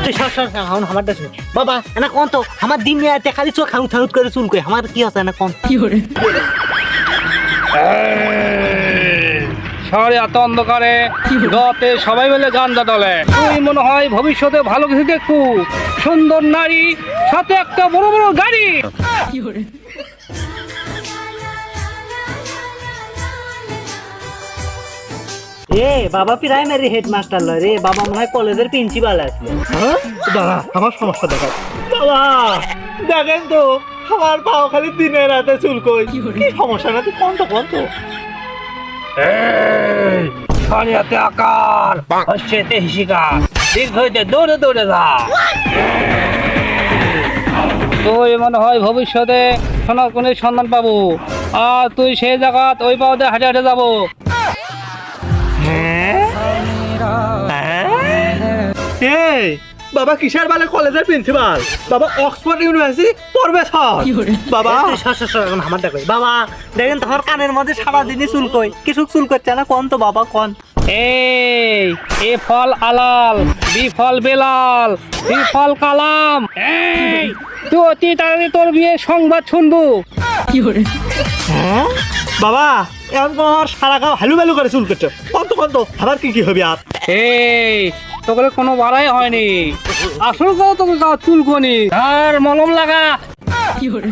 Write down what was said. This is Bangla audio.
তুই সর সর এখন আমার দেশে বাবা না কোন তো আমার দিন নিয়ে খালি চোখ খাউত খাউত করে চুল কই আমার কি আছে না কোন কি করে শহরে এত অন্ধকারে রাতে সবাই মিলে গান্দা দলে তুই মনে হয় ভবিষ্যতে ভালো কিছু দেখু সুন্দর নারী সাথে একটা বড় বড় গাড়ি। কি করে এ বাবা প্রাইমারি হেডমাস্টার লয় রে বাবা মনে হয় কলেজের প্রিন্সিপাল আসলে হ্যাঁ দাঁড়া আমার সমস্যা দেখা বাবা দেখেন তো আমার পাও খালি দিনে রাতে চুলকোই কি সমস্যা না তুই কোন তো শরিয়াতে আকার হস্যেতে হিসিকার দীর্ঘ হইতে দৌড়ে দৌড়ে যা। তুই মনে হয় ভবিষ্যতে সোনার কোনের সন্ধান পাবো আর তুই সেই জায়গা ওই পাওয়াতে হাঁটে হাঁটে যাবো। এই বাবা কিসের বালে কলেজের প্রিন্সিপাল বাবা অক্সফোর্ড ইউনিভার্সিটি পড়বে স্যার কি করে বাবা তুই সর সর সর এখন আমার দেখো বাবা দেখেন তোমার কানের মধ্যে সারাদিনই চুল কই কিছু চুল করছে না কোন তো বাবা কোন এই এ ফল আলাল বি ফল বেলাল সি ফল কালাম। এই তুই অতি তাড়াতাড়ি তোর বিয়ে সংবাদ শুনবো। কি করে হ্যাঁ বাবা এখন তোমার সারা গাও হালু বালু করে চুল করছে কোন তো আবার কি হবে আর এই তোকে কোনো বাড়াই হয়নি আসল কথা তোকে চুলকনি আর মলম লাগা। কি করে